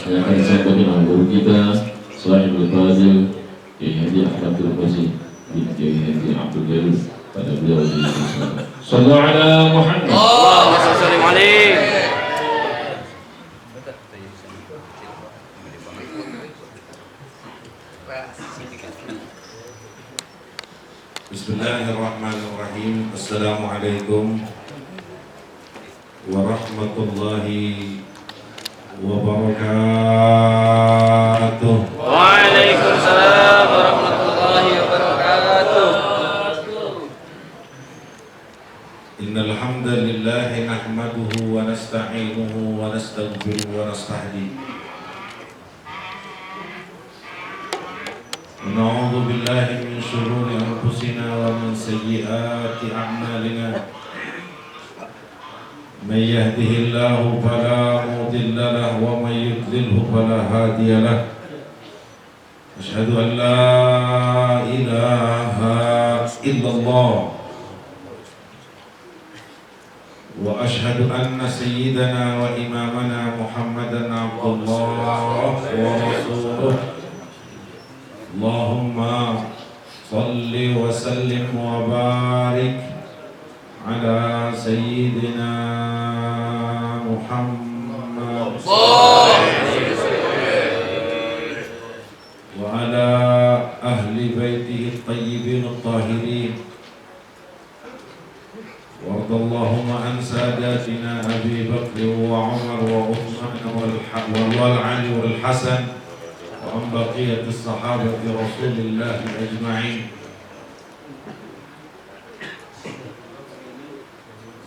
yang akan disampaikan oleh guru kita selain Al-Fadil Kiai Haji Ahmadul Qasim bin Kiai Haji Abdul Jalil pada beliau di sana. Sallallahu ala Muhammad. Allahumma shalli alaihi. Bismillahirrahmanirrahim. Assalamualaikum warahmatullahi wabarakatuh. Waalaikumsalam warahmatullahi wabarakatuh. Innal hamdalillah nahmaduhu wa nasta'inuhu wa nastaghfiruhu wa nastahdihi. Na'udzu billahi min shururi anfusina wa min sayyiati a'malina. Man yahdihillahu fala mudilla lahu wa man yudlilhu fala hadiya lahu. Asyhadu an la ilaha illallah wa asyhadu anna sayyidana wa imamana Muhammadan abdullah wa rasuluh. Allahumma salli wa sallim wa barik ala sayyidina Muhammad wa ala ahli baitihi at-tayyibin at-tahirin. وارض اللهم عن ساداتنا أبي بكر وعمر وعثمان والعلي والحسن وعن بقية الصحابة رسول الله أجمعين.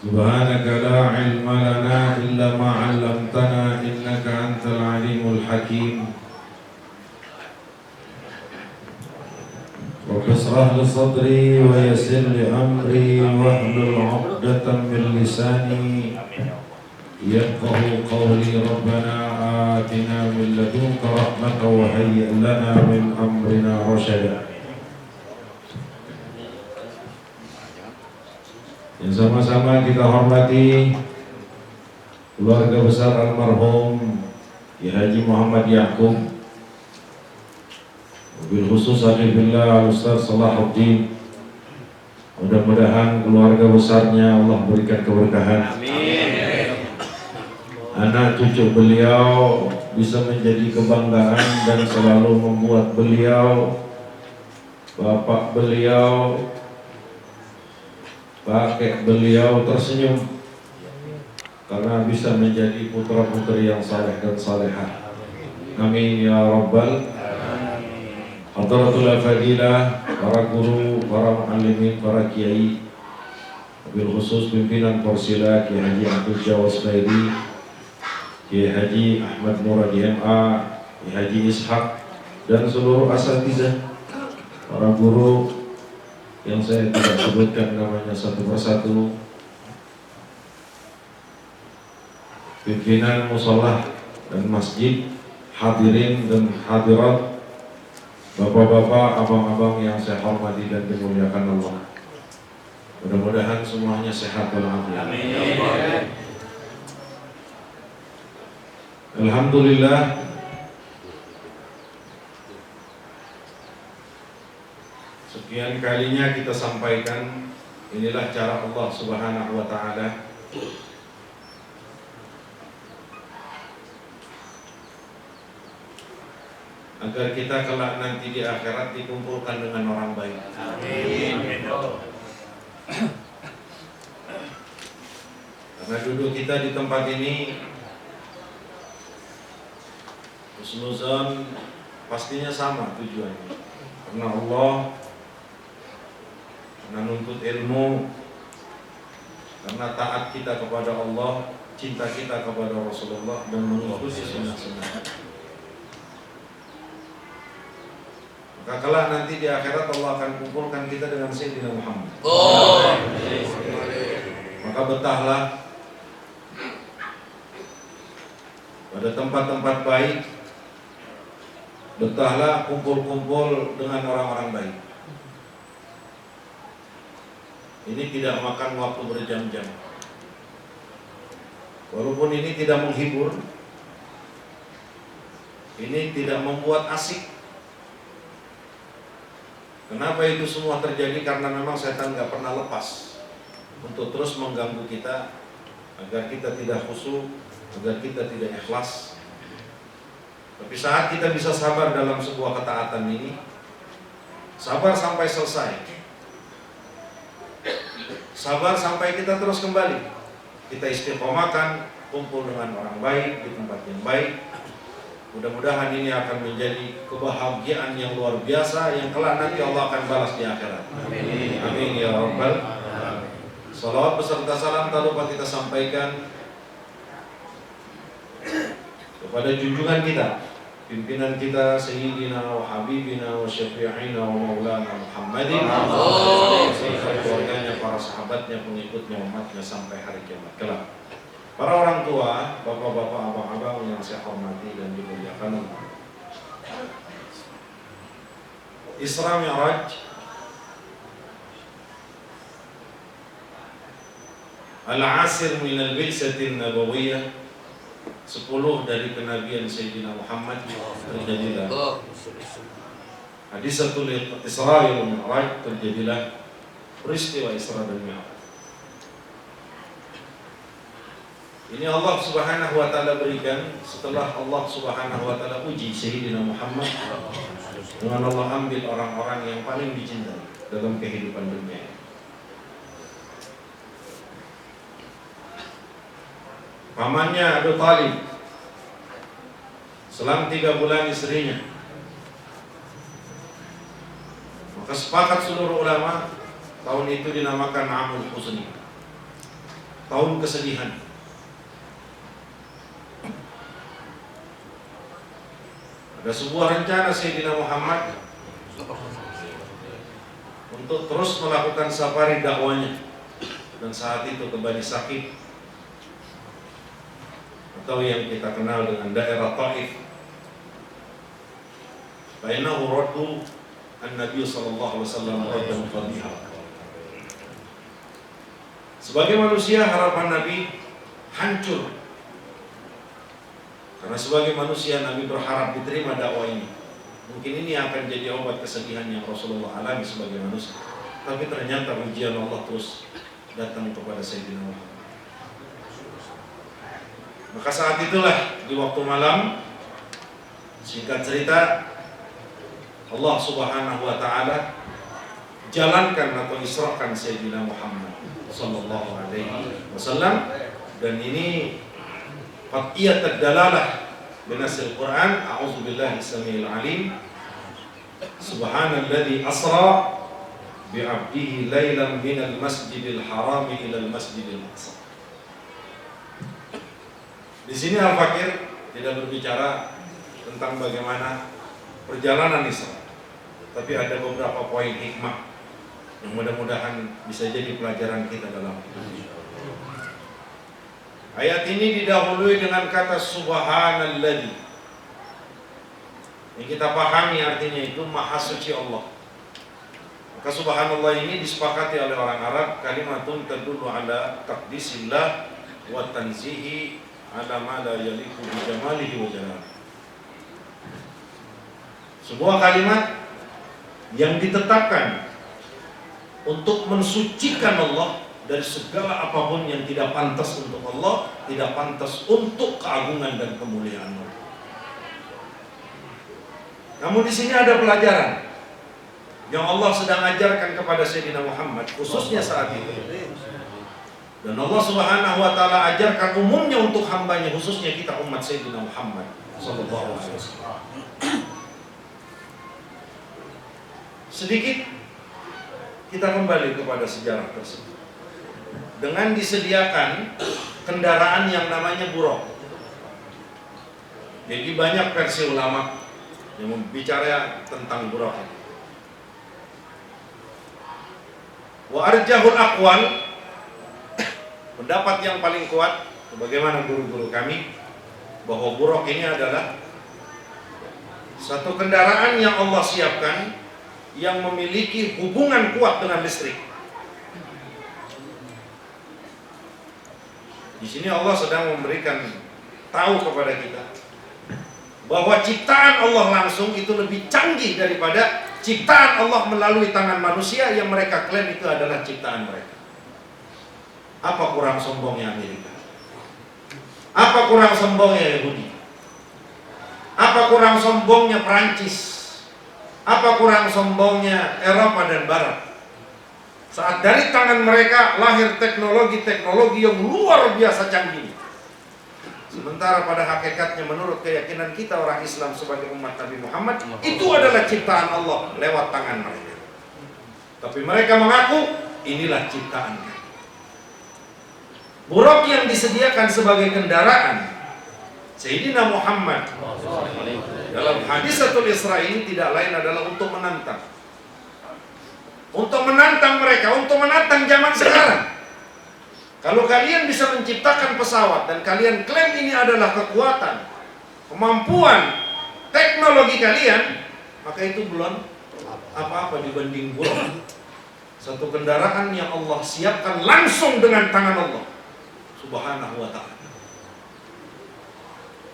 سبحانك لا علم لنا إلا ما علمتنا إنك أنت العليم الحكيم. رب اشرح لي صدري ويسر لي أمري واحلل عقدة من لساني يفقهوا قولي. ربنا آتنا من لدنك رحمة وهيئ لنا من أمرنا رشدا. Yang sama-sama kita hormati keluarga besar almarhum Kiai Haji Muhammad Yaqub, wabil khusus Habibullah Ustaz Salahuddin. Mudah-mudahan keluarga besarnya Allah berikan keberkahan. Amin. Anak cucu beliau bisa menjadi kebanggaan dan selalu membuat beliau, bapak beliau, kakek beliau tersenyum karena bisa menjadi putra-putri yang saleh dan salehah. Amin ya rabbal alamin. Hadratul fadilah, para guru, para muallimin, para kiai, wabil khusus pimpinan Porsila Kiai Haji Abdul Jawas Khairi, Kiai Haji Ahmad Muradi MA, Kiai Haji Ishaq, dan seluruh asatizah, para guru yang saya tidak sebutkan namanya satu persatu, pimpinan musolah dan masjid, hadirin dan hadirat, bapak-bapak, abang-abang yang saya hormati dan dimuliakan Allah. Mudah-mudahan semuanya sehat walafiat. Amin. Alhamdulillah, sekian kalinya kita sampaikan, inilah cara Allah Subhanahu wa Ta'ala agar kita kelak nanti di akhirat dikumpulkan dengan orang baik. Amin. Karena duduk kita di tempat ini, husnuzon pastinya sama tujuannya. Karena Allah, karena nuntut ilmu, karena taat kita kepada Allah, cinta kita kepada Rasulullah, dan mengikuti sunnah-sunnah. Maka kelak nanti di akhirat Allah akan kumpulkan kita dengan Sayyidina Muhammad. Maka betahlah pada tempat-tempat baik, betahlah kumpul-kumpul dengan orang-orang baik. Ini tidak makan waktu berjam-jam. Walaupun ini tidak menghibur, Ini tidak membuat asik. Kenapa itu semua terjadi? Karena memang setan gak pernah lepas untuk terus mengganggu kita agar kita tidak khusyuk, agar kita tidak ikhlas. Tapi saat kita bisa sabar dalam sebuah ketaatan ini, sabar sampai selesai, sabar sampai kita terus kembali, kita istiqomahkan, kumpul dengan orang baik di tempat yang baik. Mudah-mudahan ini akan menjadi kebahagiaan yang luar biasa yang kelak nanti Allah akan balas di akhirat. Amin. Amin ya Rabbal. Salawat beserta salam tak lupa kita sampaikan kepada junjungan kita, pimpinan kita, Sayyidina wa Habibina wa Syafi'ina wa Maulana Muhammadin, serta keluarganya, para sahabatnya, pengikutnya, umatnya sampai hari kiamat kelak. Para orang tua, bapak-bapak, abang-abang yang saya hormati dan dimuliakan Allah. Isra Mi'raj Al-Asir min al-Bi'satin Nabawiyah, 10 dari kenabian Sayyidina Muhammad terjadilah Hadisatul Isra wal Mi'raj, terjadilah peristiwa Isra dan Mi'raj. Ini Allah Subhanahu wa taala berikan setelah Allah Subhanahu wa taala uji Sayyidina Muhammad dengan Allah ambil orang-orang yang paling dicintai dalam kehidupan dunia. Pamannya Abu Talib, selang 3 bulan istrinya. Maka sepakat seluruh ulama, tahun itu dinamakan Amul Huzni, tahun kesedihan. Ada sebuah rencana Sayyidina Muhammad untuk terus melakukan safari dakwanya, dan saat itu ke Bani Saqif atau yang kita kenal dengan daerah Taif. Bainahu raddu an-Nabi sallallahu alaihi wasallam raddan qadhiha. Sebagai manusia harapan Nabi hancur. Karena sebagai manusia Nabi berharap diterima dakwah ini. Mungkin ini akan jadi obat kesedihan yang Rasulullah alami sebagai manusia. Tapi ternyata ujian Allah terus datang kepada Sayyidina Muhammad. Maka saat itulah di waktu malam, singkat cerita, Allah Subhanahu wa taala jalankan atau israkan Sayyidina Muhammad sallallahu alaihi wasallam, dan ini qat'iyat ad-dalalah binasil Quran. A'udzu billahi samiil alim. Subhanalladzi asra bi 'abdihi lailan minal masjidil haram ilal masjidil aqsa. Di sini Al-Fakir tidak berbicara tentang bagaimana perjalanan Isra, tapi ada beberapa poin hikmah yang mudah-mudahan bisa jadi pelajaran kita dalam hidup ini. Ayat ini didahului dengan kata Subhanalladzi. Yang kita pahami artinya itu Maha Suci Allah. Maka Subhanallah ini disepakati oleh orang Arab, kalimatun tadullu ala taqdisillah wa tanzihi ala ma la yaliqu bi jamalihi wa jalalihi. Sebuah kalimat yang ditetapkan untuk mensucikan Allah dari segala apapun yang tidak pantas untuk Allah, tidak pantas untuk keagungan dan kemuliaan Allah. Namun di sini ada pelajaran yang Allah sedang ajarkan kepada Sayyidina Muhammad, khususnya saat itu. Dan Allah Subhanahu wa taala ajarkan umumnya untuk hambanya, khususnya kita umat Sayyidina Muhammad sallallahu alaihi wasallam. Sedikit kita kembali kepada sejarah tersebut. Dengan disediakan kendaraan yang namanya buraq. Jadi banyak versi ulama yang berbicara tentang buraq. Wa arjahul aqwal, pendapat yang paling kuat, sebagaimana guru-guru kami, bahwa buraq ini adalah satu kendaraan yang Allah siapkan yang memiliki hubungan kuat dengan listrik. Di sini Allah sedang memberikan tahu kepada kita bahwa ciptaan Allah langsung itu lebih canggih daripada ciptaan Allah melalui tangan manusia yang mereka klaim itu adalah ciptaan mereka. Apa kurang sombongnya Amerika? Apa kurang sombongnya Yahudi? Apa kurang sombongnya Perancis? Apa kurang sombongnya Eropa dan Barat? Saat dari tangan mereka lahir teknologi-teknologi yang luar biasa canggih. Sementara pada hakikatnya menurut keyakinan kita orang Islam sebagai umat Nabi Muhammad, itu adalah ciptaan Allah lewat tangan mereka. Tapi mereka mengaku inilah ciptaan. Buruk yang disediakan sebagai kendaraan Sayyidina Muhammad dalam hadisatul Isra ini tidak lain adalah untuk menantang. Untuk menantang mereka, untuk menantang zaman sekarang. Kalau kalian bisa menciptakan pesawat dan kalian klaim ini adalah kekuatan, kemampuan, teknologi kalian, maka itu belum apa-apa dibanding buruk satu kendaraan yang Allah siapkan langsung dengan tangan Allah Subhanahu wa ta'ala.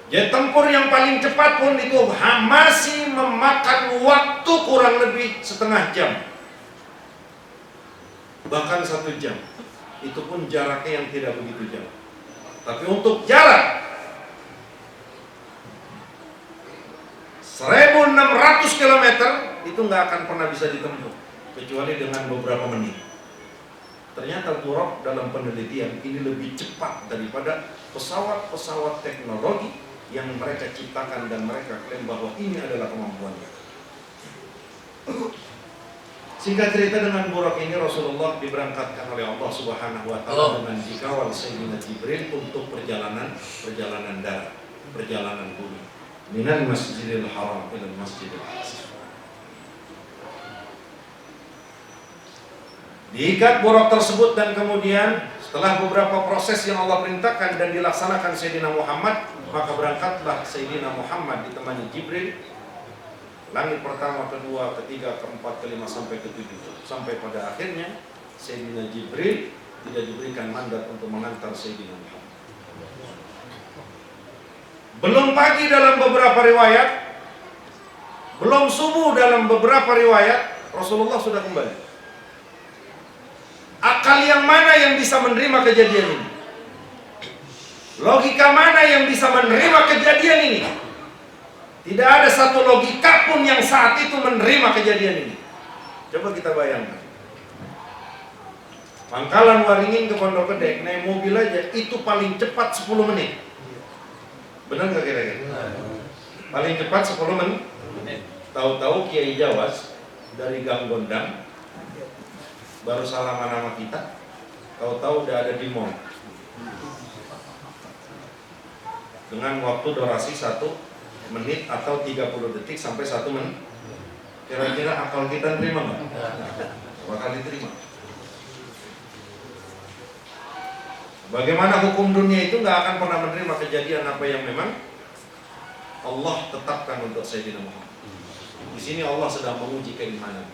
Jet tempur yang paling cepat pun itu masih memakan waktu kurang lebih setengah jam, bahkan 1 jam. Itu pun jaraknya yang tidak begitu jauh. Tapi untuk jarak 1.600 km itu nggak akan pernah bisa ditempuh kecuali dengan beberapa menit. Ternyata Buraq dalam penelitian ini lebih cepat daripada pesawat-pesawat teknologi yang mereka ciptakan dan mereka klaim bahwa ini adalah kemampuannya. Singkat cerita, dengan Buraq ini Rasulullah diberangkatkan oleh Allah Subhanahu wa ta'ala dengan dikawal Sayyidina Jibril untuk perjalanan darat, perjalanan bumi, minal Masjidil Haram ila Masjidil Aqsa. Diikat Buraq tersebut dan kemudian setelah beberapa proses yang Allah perintahkan dan dilaksanakan Sayyidina Muhammad, maka berangkatlah Sayyidina Muhammad ditemani Jibril. Langit pertama, kedua, ketiga, keempat, kelima, sampai ketujuh. Sampai pada akhirnya Sayyidina Jibril tidak diberikan mandat untuk mengantar Sayyidina Muhammad. Belum pagi dalam beberapa riwayat, belum subuh dalam beberapa riwayat, Rasulullah sudah kembali. Akal yang mana yang bisa menerima kejadian ini? Logika mana yang bisa menerima kejadian ini? Tidak ada satu logika pun yang saat itu menerima kejadian ini. Coba kita bayangkan. Pangkalan Waringin ke Pondok Gede, naik mobil aja itu paling cepat 10 menit. Benar nggak kira-kira? Paling cepat 10 menit. Tahu-tahu Kiai Jawas dari Gang Gondang baru salaman sama kita, tahu-tahu udah ada di mall dengan waktu durasi 1 menit atau 30 detik sampai 1 menit. Kira-kira akal kita terima nggak? Bakal diterima. Bagaimana hukum dunia itu nggak akan pernah menerima kejadian apa yang memang Allah tetapkan untuk Sayyidina Muhammad. Di sini Allah sedang menguji keimanan.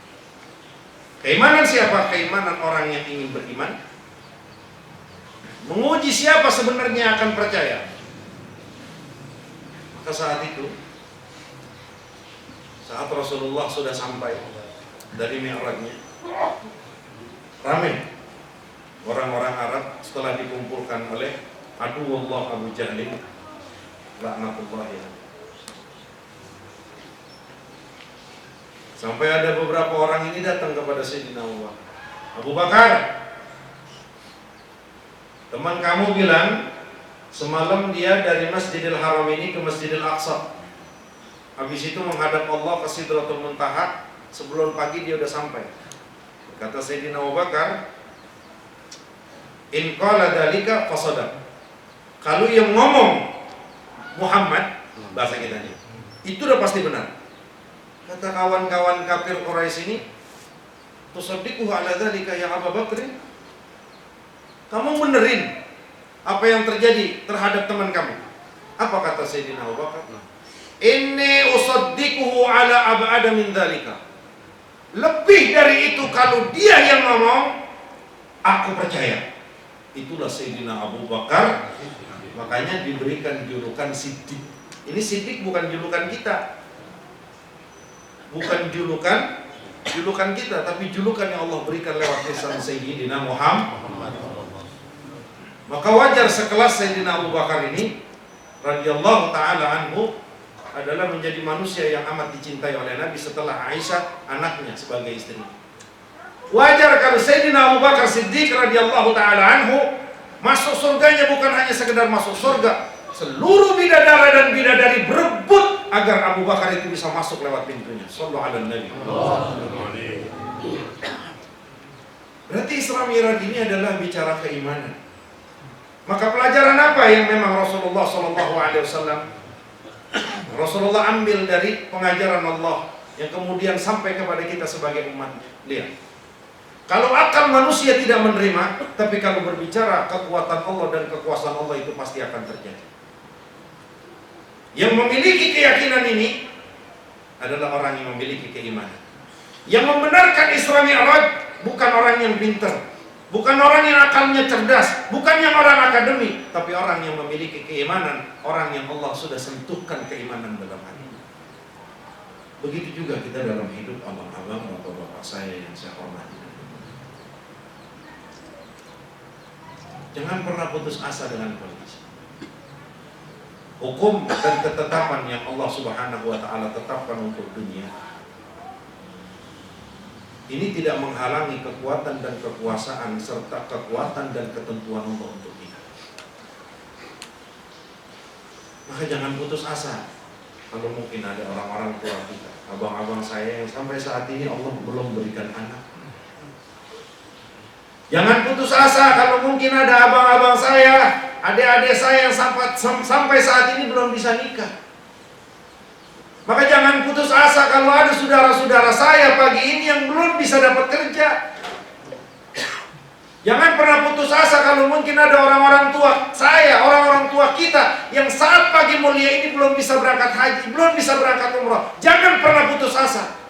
Keimanan siapa? Keimanan orang yang ingin beriman. Menguji siapa sebenarnya akan percaya. Maka saat itu, saat Rasulullah sudah sampai dari Mi'rajnya, ramai orang-orang Arab setelah dikumpulkan oleh Aduwullah Abu Jahlin laknatullah ya. Sampai ada beberapa orang ini datang kepada Sayyidina Abu Bakar. Teman kamu bilang semalam dia dari Masjidil Haram ini ke Masjidil Aqsa. Habis itu menghadap Allah ke Sidratul Muntaha. Sebelum pagi dia sudah sampai. Kata Sayyidina Abu Bakar, in qala dzalika fasadaq. Kalau yang ngomong Muhammad, bahasa kitanya, itu udah pasti benar. Kata kawan-kawan kafir Quraisy ini, tusaddiquhu ala dzalika ya Abu Bakr? Kamu benerin apa yang terjadi terhadap teman kamu? Apa kata Sayyidina Abu Bakar? Inni usaddiquhu ala ab'ada min dzalika. Lebih dari itu, kalau dia yang ngomong, aku percaya. Itulah Sayyidina Abu Bakar. Makanya diberikan julukan Siddiq. Ini Siddiq bukan julukan kita. Bukan julukan kita, tapi julukan yang Allah berikan lewat lisan Sayyidina Muhammad. Maka wajar sekelas Sayyidina Abu Bakar ini radhiyallahu taala anhu adalah menjadi manusia yang amat dicintai oleh Nabi setelah Aisyah anaknya sebagai istri. Wajar kalau Sayyidina Abu Bakar Siddiq radhiyallahu taala anhu masuk surganya bukan hanya sekedar masuk surga. Seluruh bidadari dan bidadari berebut agar Abu Bakar itu bisa masuk lewat pintunya. Sallallahu alaihi wasallam. Berarti Isra Mi'raj ini adalah bicara keimanan. Maka pelajaran apa yang memang Rasulullah sallallahu alaihi wasallam Rasulullah ambil dari pengajaran Allah yang kemudian sampai kepada kita sebagai umatnya? Lihat. Kalau akal manusia tidak menerima, tapi kalau berbicara kekuatan Allah dan kekuasaan Allah itu pasti akan terjadi. Yang memiliki keyakinan ini adalah orang yang memiliki keimanan. Yang membenarkan Isra Mi'raj bukan orang yang pintar, bukan orang yang akalnya cerdas, bukan yang orang akademik, tapi orang yang memiliki keimanan, orang yang Allah sudah sentuhkan keimanan dalam hati. Begitu juga kita dalam hidup abang-abang, bapak-bapak saya yang saya hormati. Jangan pernah putus asa dengan kondisi. Hukum dan ketetapan yang Allah Subhanahu wa taala tetapkan untuk dunia ini tidak menghalangi kekuatan dan kekuasaan serta kekuatan dan ketentuan Allah untuk kita. Maka jangan putus asa. Kalau mungkin ada orang-orang tua kita, abang-abang saya yang sampai saat ini Allah belum berikan anak. Jangan putus asa kalau mungkin ada abang-abang saya, adik-adik saya yang sampai saat ini belum bisa nikah. Maka jangan putus asa kalau ada saudara-saudara saya pagi ini yang belum bisa dapat kerja. Jangan pernah putus asa kalau mungkin ada orang-orang tua saya, orang-orang tua kita yang saat pagi mulia ini belum bisa berangkat haji, belum bisa berangkat umrah. Jangan pernah putus asa.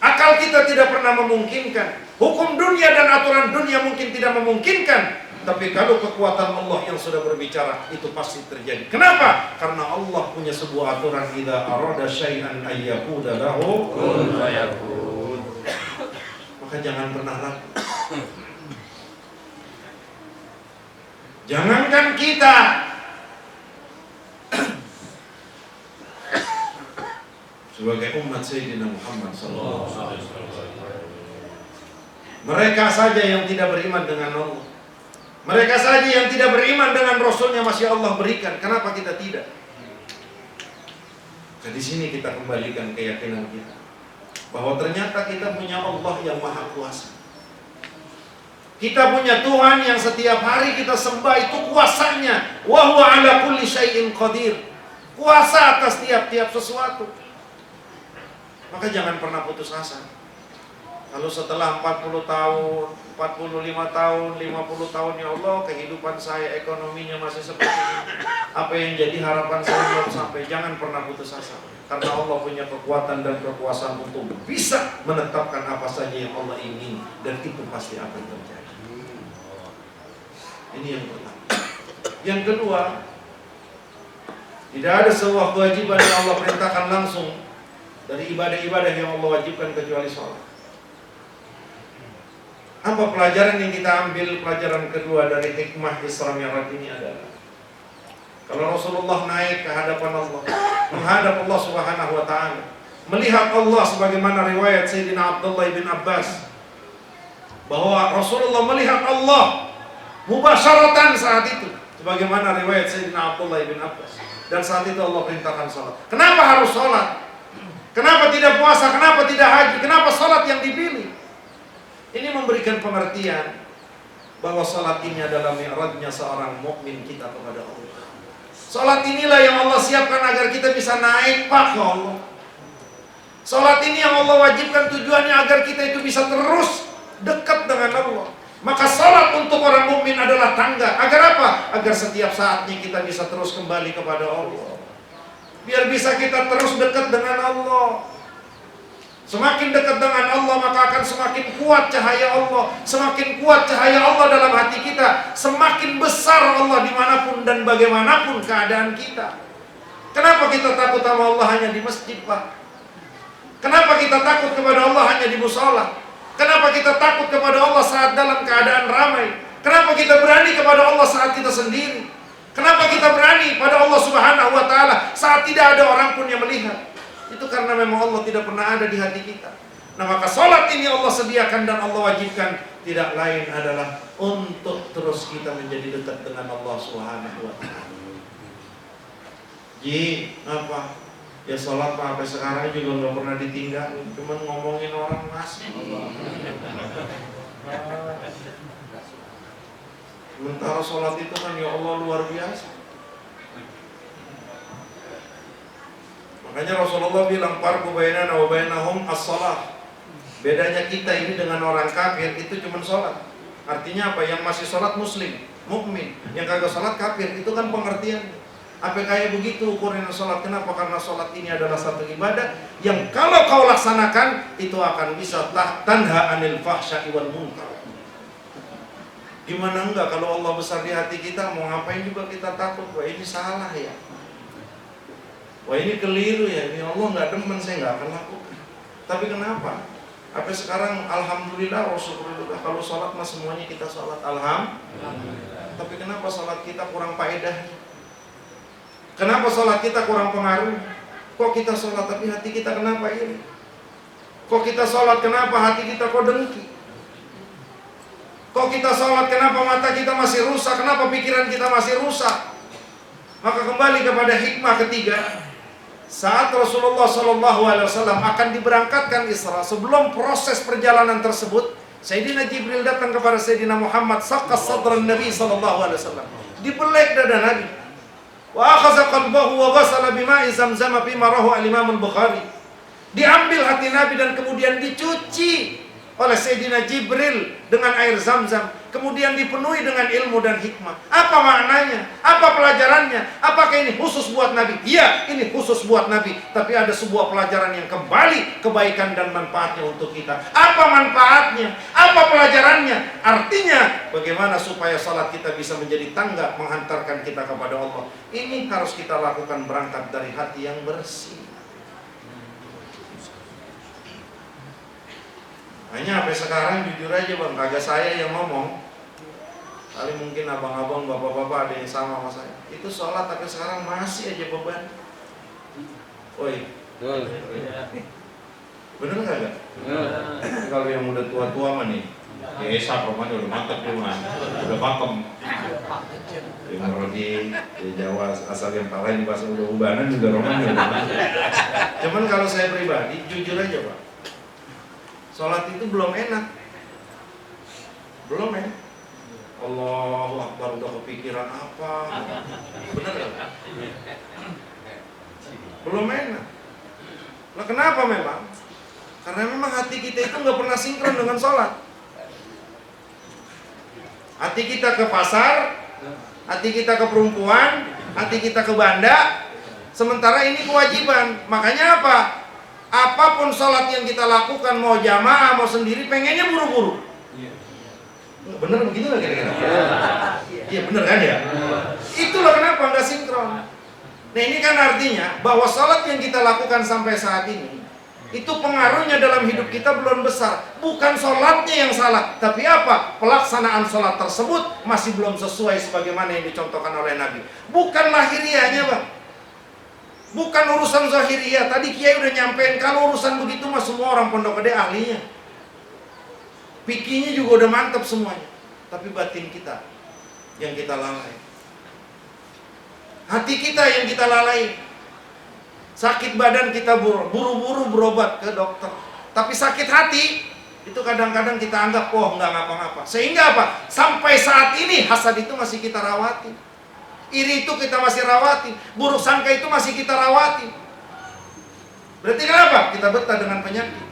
Akal kita tidak pernah memungkinkan. Hukum dunia dan aturan dunia mungkin tidak memungkinkan. Tapi kalau kekuatan Allah yang sudah berbicara, itu pasti terjadi. Kenapa? Karena Allah punya sebuah aturan, idza arada syai'an ayyaqula lahu kun fayakun. Maka jangan pernah ragu. Jangankan kita, sebagai umat Sayyidina Muhammad sallallahu alaihi wasallam, mereka saja yang tidak beriman dengan Allah, mereka saja yang tidak beriman dengan Rasulnya masih Allah berikan. Kenapa kita tidak? Nah, di sini kita kembalikan keyakinan kita bahwa ternyata kita punya Allah yang Maha Kuasa. Kita punya Tuhan yang setiap hari kita sembah, itu kuasanya. Wa huwa ala kulli syai'in qadir. Kuasa atas tiap-tiap sesuatu. Maka jangan pernah putus asa. Kalau setelah 40 tahun, 45 tahun, 50 tahun, ya Allah, kehidupan saya, ekonominya masih seperti ini, apa yang jadi harapan saya belum sampai. Jangan pernah putus asa. Karena Allah punya kekuatan dan kekuasaan untuk bisa menetapkan apa saja yang Allah ingin, dan itu pasti akan terjadi. Ini yang pertama. Yang kedua, tidak ada sebuah kewajiban yang Allah perintahkan langsung dari ibadah-ibadah yang Allah wajibkan kecuali sholat. Apa pelajaran yang kita ambil? Pelajaran kedua dari hikmah Isra Mi'raj ini adalah, kalau Rasulullah naik ke hadapan Allah, menghadap Allah Subhanahu wa ta'ala, melihat Allah sebagaimana riwayat Sayyidina Abdullah bin Abbas, bahwa Rasulullah melihat Allah mubasyaratan saat itu, sebagaimana riwayat Sayyidina Abdullah bin Abbas. Dan saat itu Allah perintahkan sholat. Kenapa harus sholat? Kenapa tidak puasa? Kenapa tidak haji? Kenapa sholat yang dipilih? Ini memberikan pengertian bahwa sholat ini adalah mi'rajnya seorang mukmin kita kepada Allah. Sholat inilah yang Allah siapkan agar kita bisa naik ke Allah. Sholat ini yang Allah wajibkan tujuannya agar kita itu bisa terus dekat dengan Allah. Maka sholat untuk orang mukmin adalah tangga. Agar apa? Agar setiap saatnya kita bisa terus kembali kepada Allah. Biar bisa kita terus dekat dengan Allah. Semakin dekat dengan Allah, maka akan semakin kuat cahaya Allah. Semakin kuat cahaya Allah dalam hati kita, semakin besar Allah dimanapun dan bagaimanapun keadaan kita. Kenapa kita takut sama Allah hanya di masjid, Pak? Kenapa kita takut kepada Allah hanya di musola? Kenapa kita takut kepada Allah saat dalam keadaan ramai? Kenapa kita berani kepada Allah saat kita sendiri? Kenapa kita berani pada Allah Subhanahu wa Ta'ala saat tidak ada orang pun yang melihat? Itu karena memang Allah tidak pernah ada di hati kita. Nah, maka sholat ini Allah sediakan dan Allah wajibkan, tidak lain adalah untuk terus kita menjadi dekat dengan Allah Subhanahu wa Ta'ala. Ji, apa? Ya sholat sampai sekarang juga nggak pernah ditinggal, cuma ngomongin orang masih. Sementara sholat itu kan ya Allah luar biasa. Makanya Rasulullah bilang farqu bainana wa bainahum as-shalah. Bedanya kita ini dengan orang kafir itu cuma sholat. Artinya apa? Yang masih sholat muslim, mukmin. Yang kagak sholat kafir, itu kan pengertiannya. Apa kayak begitu ukuran sholat? Kenapa? Karena sholat ini adalah satu ibadah yang kalau kau laksanakan itu akan bisa tanha anil fahsya'i wal munkar. Gimana enggak kalau Allah besar di hati kita, mau ngapain juga kita takut. Wah ini salah ya, wah ini keliru ya, ini Allah nggak demen, saya nggak akan lakukan. Tapi kenapa? Apa sekarang alhamdulillah, rasulullah kalau sholat mas semuanya kita sholat alhamdulillah. Tapi kenapa sholat kita kurang faedahnya? Kenapa sholat kita kurang pengaruh? Kok kita sholat tapi hati kita kenapa iri? Kok kita sholat kenapa hati kita kok dengki? Kok kita sholat kenapa mata kita masih rusak? Kenapa pikiran kita masih rusak? Maka kembali kepada hikmah ketiga. Saat Rasulullah SAW akan diberangkatkan Isra, sebelum proses perjalanan tersebut, Sayyidina Jibril datang kepada Sayyidina Muhammad, saqas sadran Nabi SAW, dibelek dada Nabi. Wa akhadha qalbahu wa ghasala bima'i zamzam fi marahu al-Imam al-Bukhari. Diambil hati Nabi dan kemudian dicuci oleh Sayyidina Jibril dengan air Zamzam, kemudian dipenuhi dengan ilmu dan hikmah. Apa maknanya? Apa pelajarannya? Apakah ini khusus buat Nabi? Iya, ini khusus buat Nabi. Tapi ada sebuah pelajaran yang kembali kebaikan dan manfaatnya untuk kita. Apa manfaatnya? Apa pelajarannya? Artinya bagaimana supaya salat kita bisa menjadi tangga menghantarkan kita kepada Allah. Ini harus kita lakukan berangkat dari hati yang bersih. Hanya sampai sekarang jujur aja bang, kagak saya yang ngomong. Kali mungkin abang-abang, bapak-bapak ada yang sama sama saya. Itu sholat tapi sekarang masih aja beban. Woi, bener kagak? Kalau yang udah tua-tua mah nih, ya Esa romanya udah mantep tuh man, udah pakem. Yang Rodi, di Jawa asal yang lain bahasa udah ubanan juga romanya udah mantep. Cuman kalau saya pribadi, jujur aja pak. Sholat itu belum enak. Belum ya? Allahu Akbar udah kepikiran apa? Bener gak? Belum enak. Nah kenapa memang? Karena memang hati kita itu gak pernah sinkron dengan sholat. Hati kita ke pasar, hati kita ke perempuan, hati kita ke banda. Sementara ini kewajiban. Makanya apa? Apapun sholat yang kita lakukan, mau jamaah, mau sendiri, pengennya buru-buru. Bener begitu gak kira-kira? Iya bener kan ya? Itulah kenapa nggak sinkron. Nah ini kan artinya bahwa sholat yang kita lakukan sampai saat ini, itu pengaruhnya dalam hidup kita belum besar. Bukan sholatnya yang salah, tapi apa? Pelaksanaan sholat tersebut masih belum sesuai sebagaimana yang dicontohkan oleh Nabi. Bukan lahiriahnya bang, bukan urusan zahiriyah. Tadi Kiai udah nyampein kalau urusan begitu mah semua orang pondok gede ahlinya. Fikihnya juga udah mantap semuanya. Tapi batin kita yang kita lalai. Hati kita yang kita lalai. Sakit badan kita buru-buru berobat ke dokter. Tapi sakit hati itu kadang-kadang kita anggap oh nggak ngapa-ngapa. Sehingga apa? Sampai saat ini hasad itu masih kita rawati. Iri itu kita masih rawati, buruk sangka itu masih kita rawati. Berarti kenapa? Kita betah dengan penyakit.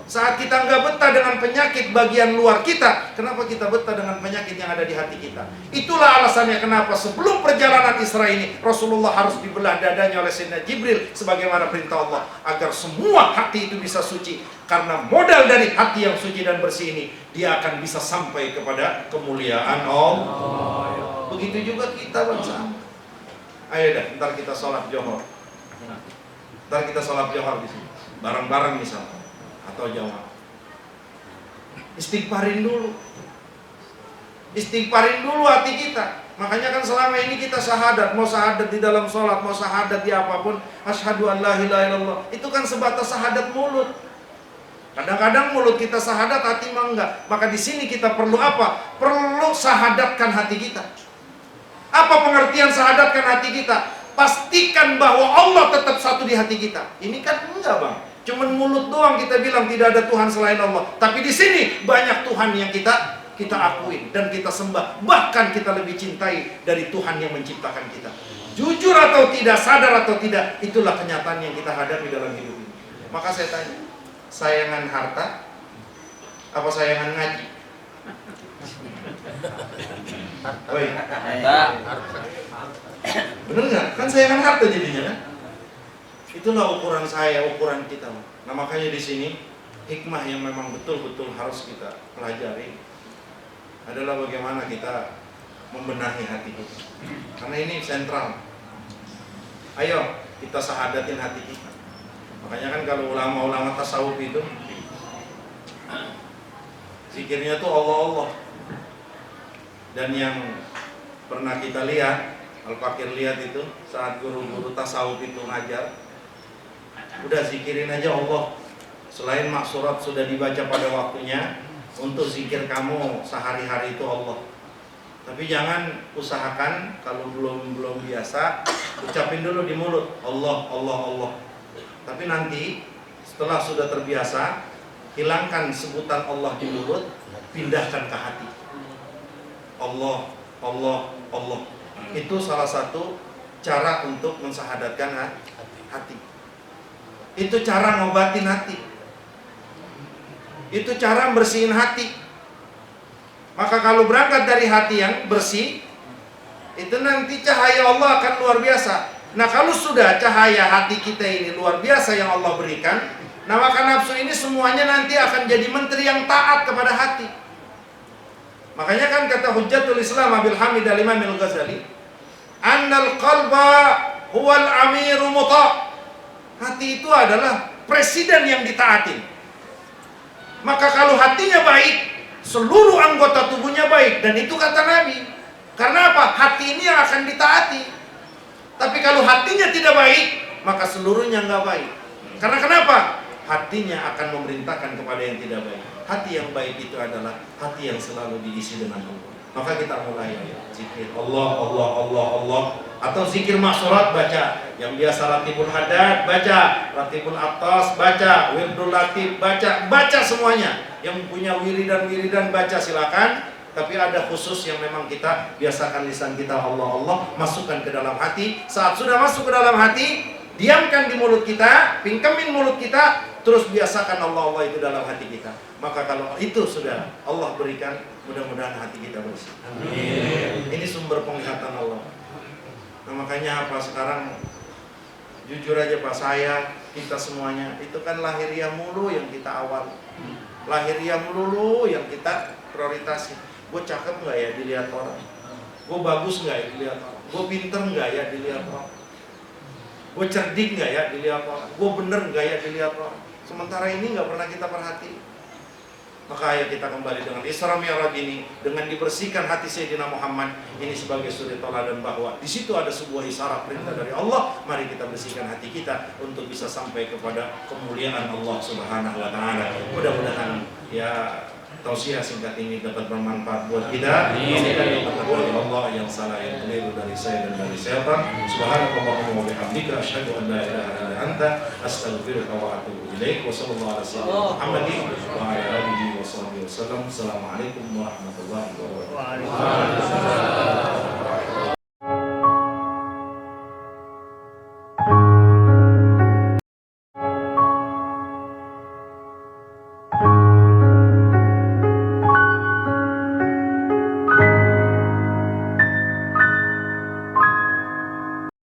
Saat kita nggak betah dengan penyakit bagian luar kita, kenapa kita betah dengan penyakit yang ada di hati kita? Itulah alasannya kenapa sebelum perjalanan Isra ini Rasulullah harus dibelah dadanya oleh Sayyidina Jibril sebagaimana perintah Allah agar semua hati itu bisa suci. Karena modal dari hati yang suci dan bersih ini, dia akan bisa sampai kepada kemuliaan Allah. Begitu juga kita bangsa. Ayo dah, ntar kita sholat Johor. Ntar kita sholat Johor di sini, bareng-bareng misalnya, atau jamaah. Istighfarin dulu. Istighfarin dulu hati kita. Makanya kan selama ini kita syahadat, mau syahadat di dalam sholat, mau syahadat di apapun, asyhadu an la ilaha illallah, itu kan sebatas syahadat mulut. Kadang-kadang mulut kita syahadat, hati mah enggak. Maka di sini kita perlu apa? Perlu syahadatkan hati kita. Apa pengertian syahadatkan hati kita? Pastikan bahwa Allah tetap satu di hati kita. Ini kan enggak, Bang. Cuman mulut doang kita bilang tidak ada Tuhan selain Allah. Tapi di sini banyak Tuhan yang kita akui dan kita sembah. Bahkan kita lebih cintai dari Tuhan yang menciptakan kita. Jujur atau tidak, sadar atau tidak, itulah kenyataan yang kita hadapi dalam hidup ini. Maka saya tanya, sayangan harta apa sayangan ngaji? Woi, bener nggak? Kan sayangan harta jadinya kan? Itulah ukuran saya, ukuran kita. Nah makanya di sini hikmah yang memang betul-betul harus kita pelajari adalah bagaimana kita membenahi hati kita. Karena ini sentral. Ayo kita sahadatin hati kita. Makanya kan kalau ulama-ulama tasawuf itu zikirnya tuh Allah. Dan yang pernah kita lihat, Al-Fakir lihat itu saat guru-guru tasawuf itu ngajar, udah zikirin aja Allah. Selain maksurat sudah dibaca pada waktunya, untuk zikir kamu sehari-hari itu Allah. Tapi jangan usahakan kalau belum biasa, ucapin dulu di mulut Allah, Allah, Allah. Tapi nanti setelah sudah terbiasa, hilangkan sebutan Allah di mulut, pindahkan ke hati. Allah, Allah, Allah. Itu salah satu cara untuk mensahadatkan hati. Itu cara ngobatin hati. Itu cara bersihin hati. Maka kalau berangkat dari hati yang bersih, itu nanti cahaya Allah akan luar biasa. Nah kalau sudah cahaya hati kita ini luar biasa yang Allah berikan, nah maka nafsu ini semuanya nanti akan jadi menteri yang taat kepada hati. Makanya kan kata Hujjatul Islam Abil Hamid Al-Imam Al-Ghazali, annal qalba huwal amiru muta'. Hati itu adalah presiden yang ditaatin. Maka kalau hatinya baik, seluruh anggota tubuhnya baik. Dan itu kata Nabi. Karena apa? Hati ini yang akan ditaati. Tapi kalau hatinya tidak baik, maka seluruhnya nggak baik. Karena kenapa? Hatinya akan memerintahkan kepada yang tidak baik. Hati yang baik itu adalah hati yang selalu diisi dengan Allah. Maka kita mulai zikir Allah, Allah, Allah, Allah. Atau zikir maksurat baca. Yang biasa Ratibul Haddad baca, Ratibul Attas baca, Wirdul Latif baca. Baca semuanya. Yang punya wiridan baca silakan. Tapi ada khusus yang memang kita biasakan lisan kita Allah, Allah. Masukkan ke dalam hati. Saat sudah masuk ke dalam hati, diamkan di mulut kita, pingkemin mulut kita, terus biasakan Allah, Allah itu dalam hati kita. Maka kalau itu sudah Allah berikan, mudah-mudahan hati kita bersih. Amin. Ini sumber penglihatan Allah. Nah makanya apa sekarang, jujur aja Pak, saya, kita semuanya, itu kan lahiriah mulu yang kita awal. Lahiriah mulu yang kita prioritasin. Gue cakep nggak ya dilihat orang? Gue bagus nggak ya dilihat orang? Gue pinter nggak ya dilihat orang? Gue cerdik nggak ya dilihat orang? Gue bener nggak ya dilihat orang? Sementara ini nggak pernah kita perhati. Maka ayo kita kembali dengan Isra Mi'raj ini, dengan dibersihkan hati Sayyidina Muhammad ini sebagai suri teladan bahwa di situ ada sebuah isyarat perintah dari Allah. Mari kita bersihkan hati kita untuk bisa sampai kepada kemuliaan Allah Subhanahu wa taala. Mudah-mudahan ya tausiah singkat ini dapat bermanfaat buat kita. Dari Allah yang salah yang keliru dari saya dan dari setan. Subhanallahumma wa bihamdika asyhadu an la ilaha illa anta astaghfiruka wa atubu ilaik. Wa sallallahu ala sayyidina Muhammadin wa ala alihi wa sahbihi wasallam. Assalamualaikum warahmatullahi wabarakatuh.